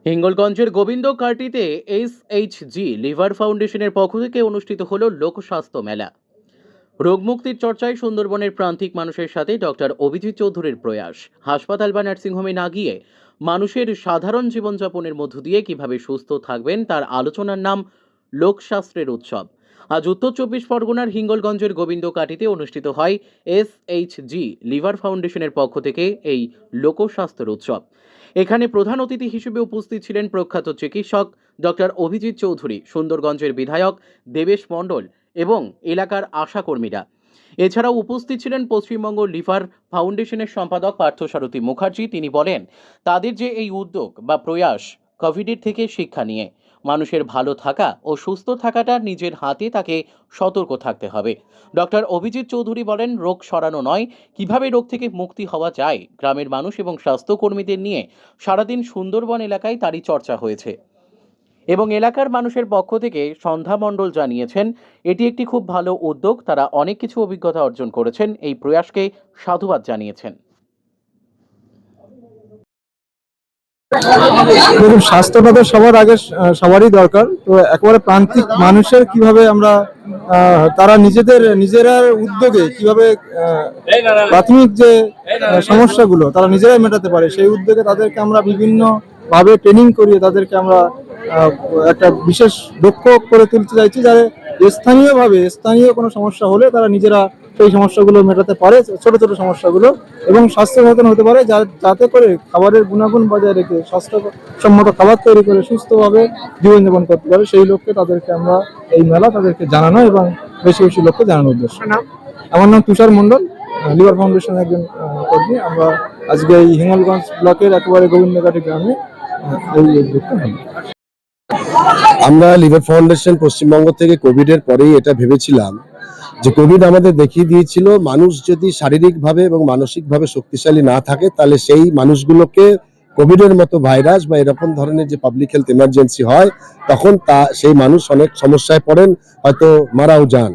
হিঙ্গলগঞ্জের Govinda কার্টিতে SHG liver ফাউন্ডেশনের পক্ষ থেকে অনুষ্ঠিত হল লোক স্বাস্থ্য মেলা। রোগমুক্তির চর্চায় সুন্দরবনের প্রান্তিক মানুষের সাথে ডক্টর অভিজিৎ চৌধুরীর প্রয়াস। হাসপাতাল বা নার্সিংহোমে না গিয়ে মানুষের সাধারণ জীবনযাপনের মধ্য দিয়ে কিভাবে সুস্থ থাকবেন তার আলোচনার নাম লোকশাস্ত্রের উৎসব। আজ উত্তর চব্বিশ পরগনার হিঙ্গলগঞ্জের গোবিন্দ কাটিতে অনুষ্ঠিত হয় SHG লিভার ফাউন্ডেশনের পক্ষ থেকে এই লোকস্বাস্থ্যের উৎসব। এখানে প্রধান অতিথি হিসেবে উপস্থিত ছিলেন প্রখ্যাত চিকিৎসক ডক্টর অভিজিৎ চৌধুরী, সুন্দরগঞ্জের বিধায়ক দেবেশ মণ্ডল এবং এলাকার আশাকর্মীরা। এছাড়াও উপস্থিত ছিলেন পশ্চিমবঙ্গ লিভার ফাউন্ডেশনের সম্পাদক পার্থসারথী মুখার্জি। তিনি বলেন, তাদের যে এই উদ্যোগ বা প্রয়াস কোভিডের থেকে শিক্ষা নিয়ে মানুষের ভালো থাকা ও সুস্থ থাকাটা নিজের হাতে, তাকে সতর্ক থাকতে হবে। ডক্টর অভিজিৎ চৌধুরী বলেন, রোগ সরানো নয়, কিভাবে রোগ থেকে মুক্তি হওয়া যায়। গ্রামের মানুষ এবং স্বাস্থ্যকর্মীদের নিয়ে সারাদিন সুন্দরবন এলাকায় তারই চর্চা হয়েছে এবং এলাকার মানুষের পক্ষ থেকে সন্ধ্যা মণ্ডল জানিয়েছেন, এটি একটি খুব ভালো উদ্যোগ। তারা অনেক কিছু অভিজ্ঞতা অর্জন করেছেন, এই প্রয়াসকে সাধুবাদ জানিয়েছেন। দেখুন, স্বাস্থ্যটা তো সবার আগে সবারই দরকার। তো একেবারে প্রান্তিক মানুষের কিভাবে আমরা তারা নিজেরা উদ্যোগে কিভাবে প্রাথমিক যে সমস্যাগুলো তারা নিজেরাই মেটাতে পারে, সেই উদ্যোগে তাদেরকে আমরা বিভিন্ন ভাবে ট্রেনিং করিয়ে তাদেরকে আমরা একটা বিশেষ দক্ষ করে তুলতে চাইছি, যারা স্থানীয় কোনো সমস্যা হলে তারা নিজেরা সেই সমস্যাগুলো মেটাতে পারে, ছোট ছোট সমস্যাগুলো, এবং স্বাস্থ্য সচেতন হতে পারে, যাতে করে খাবারের গুণাগুণ বজায় রেখে স্বাস্থ্যসম্মত খাবার তৈরি করে সুস্থভাবে জীবনযাপন করতে পারে। সেই লক্ষ্যে তাদেরকে আমরা এই মেলা তাদেরকে জানানো এবং বেশি বেশি লোককে জানানোর উদ্দেশ্য। আমার নাম তুষার মণ্ডল, লিভার ফাউন্ডেশনের একজন কর্মী। আমরা আজকে এই হিঙ্গলগঞ্জ ব্লকের একেবারে গোবিন্দঘাটি গ্রামে এই উদ্যোগটা হলো। আমরা লিভার ফাউন্ডেশন পশ্চিমবঙ্গ থেকে কোভিডের পরেই এটা ভেবেছিলাম যে কোভিড আমাদের দেখিয়ে দিয়েছিল, মানুষ যদি শারীরিকভাবে এবং মানসিকভাবে শক্তিশালী না থাকে, তাহলে সেই মানুষগুলোকে কোভিডের মতো ভাইরাস বা এরকম ধরনের যে পাবলিক হেলথ ইমার্জেন্সি হয়, তখন সেই মানুষ অনেক সমস্যায় পড়েন, হয়তো মারাও যান।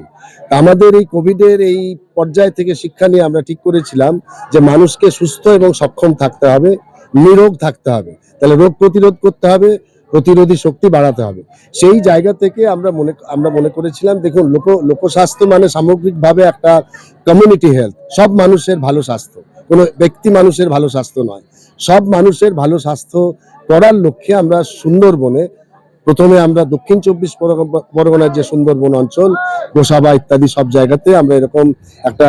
আমাদের এই কোভিডের এই পর্যায় থেকে শিক্ষা নিয়ে আমরা ঠিক করেছিলাম যে মানুষকে সুস্থ এবং সক্ষম থাকতে হবে, নিরোগ থাকতে হবে, তাহলে রোগ প্রতিরোধ করতে হবে, প্রতিরোধী শক্তি বাড়াতে হবে। সেই জায়গা থেকে আমরা মনে করেছিলাম, দেখুন, লোকস্বাস্থ্য মানে সামগ্রিকভাবে একটা কমিউনিটি হেলথ, সব মানুষের ভালো স্বাস্থ্য, কোনো ব্যক্তি মানুষের ভালো স্বাস্থ্য নয়, সব মানুষের ভালো স্বাস্থ্য করার লক্ষ্যে আমরা সুন্দরবনে প্রথমে আমরা দক্ষিণ চব্বিশ পরগনার যে সুন্দরবন অঞ্চল, গোসাবা ইত্যাদি সব জায়গাতে আমরা এরকম একটা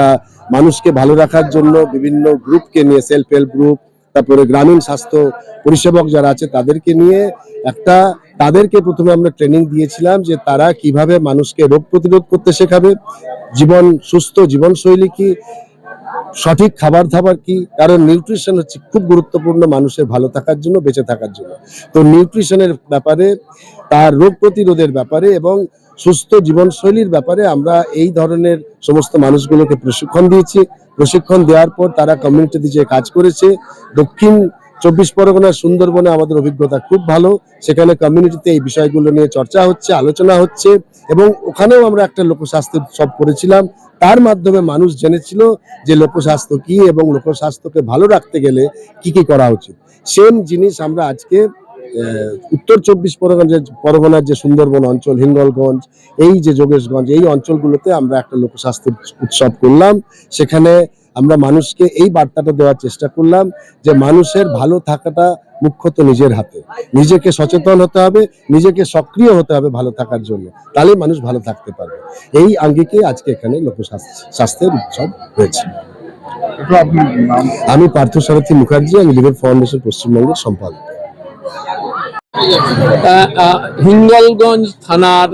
মানুষকে ভালো রাখার জন্য বিভিন্ন গ্রুপকে নিয়ে, সেলফ হেল্প গ্রুপ, তারপরে গ্রামীণ স্বাস্থ্য পরিষেবক যারা আছে তাদেরকে নিয়ে তাদেরকে প্রথমে আমরা ট্রেনিং দিয়েছিলাম যে তারা কিভাবে মানুষকে রোগ প্রতিরোধ করতে শেখাবে, সুস্থ জীবনশৈলী কি, সঠিক খাবার দাবার কি, কারণ নিউট্রিশন হচ্ছে খুব গুরুত্বপূর্ণ মানুষের ভালো থাকার জন্য, বেঁচে থাকার জন্য। তো নিউট্রিশনের ব্যাপারে, তার রোগ প্রতিরোধের ব্যাপারে এবং সুস্থ জীবনশৈলীর ব্যাপারে আমরা এই ধরনের সমস্ত মানুষগুলোকে প্রশিক্ষণ দিয়েছি। প্রশিক্ষণ দেওয়ার পর তারা কমিউনিটিতে যে কাজ করেছে, দক্ষিণ চব্বিশ পরগনার সুন্দরবনে আমাদের অভিজ্ঞতা খুব ভালো। সেখানে কমিউনিটিতে এই বিষয়গুলো নিয়ে চর্চা হচ্ছে, আলোচনা হচ্ছে, এবং ওখানেও আমরা একটা লোকস্বাস্থ্য উৎসব করেছিলাম। তার মাধ্যমে মানুষ জেনেছিল যে লোকস্বাস্থ্য কি এবং লোকস্বাস্থ্যকে ভালো রাখতে গেলে কি কি করা উচিত। সেম জিনিস আমরা আজকে উত্তর চব্বিশ পরগনার যে সুন্দরবন অঞ্চল, হিঙ্গলগঞ্জ, এই যে যোগেশগঞ্জ, এই অঞ্চলগুলোতে আমরা একটা লোকস্বাস্থ্য উৎসব করলাম। সেখানে আমরা মানুষকে এই বার্তাটা দেওয়ার চেষ্টা করলাম যে মানুষের ভালো থাকাটা মুখ্যত নিজের হাতে, নিজেকে সচেতন হতে হবে, নিজেকে সক্রিয় হতে হবে ভালো থাকার জন্য, তাহলে মানুষ ভালো থাকতে পারবে। এই আঙ্গিকে আজকে এখানে লোকস্বাস্থ্যের উৎসব হয়েছে। আমি পার্থসারথী মুখার্জি, আমি লিভার ফাউন্ডেশন পশ্চিমবঙ্গের সম্পাদক। হিঙ্গলগঞ্জ থানার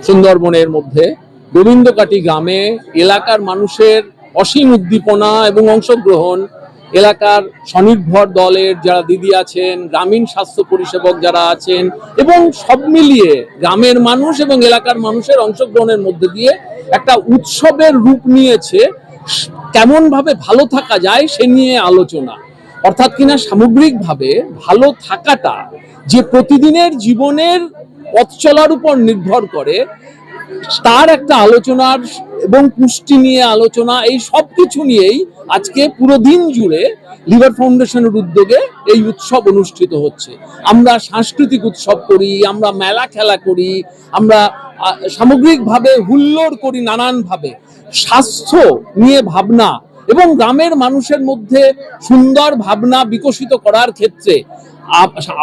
সুন্দরবনের মধ্যে গোবিন্দকাটি গ্রামে এলাকার মানুষের অসীম উদ্দীপনা এবং অংশগ্রহণ, এলাকার স্বনির্ভর দলের যারা দিদি আছেন, গ্রামীণ স্বাস্থ্য পরিষেবক যারা আছেন, এবং সব মিলিয়ে গ্রামের মানুষ এবং এলাকার মানুষের অংশগ্রহণের মধ্যে দিয়ে একটা উৎসবের রূপ নিয়েছে। কেমন ভাবে ভালো থাকা যায় সে নিয়ে আলোচনা, অর্থাৎ কিনা সামগ্রিকভাবে ভালো থাকাটা যে প্রতিদিনের জীবনের পথ চলার উপর নির্ভর করে, তার একটা আলোচনার এবং পুষ্টি নিয়ে আলোচনা, এই সব কিছু নিয়েই আজকে পুরো দিন জুড়ে লিভার ফাউন্ডেশনের উদ্যোগে এই উৎসব অনুষ্ঠিত হচ্ছে। আমরা সাংস্কৃতিক উৎসব করি, আমরা মেলা খেলা করি, আমরা সামগ্রিকভাবে হুল্লোড় করি নানানভাবে। স্বাস্থ্য নিয়ে ভাবনা এবং গ্রামের মানুষের মধ্যে সুন্দর ভাবনা বিকশিত করার ক্ষেত্রে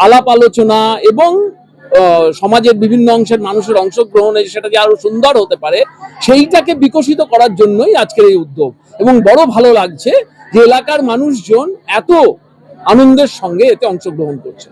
আলাপ আলোচনা এবং সমাজের বিভিন্ন অংশের মানুষের অংশগ্রহণে সেটা যে আরো সুন্দর হতে পারে সেইটাকে বিকশিত করার জন্যই আজকের এই উদ্যোগ। এবং বড় ভালো লাগছে যে এলাকার মানুষজন এত আনন্দের সঙ্গে এতে অংশগ্রহণ করছে।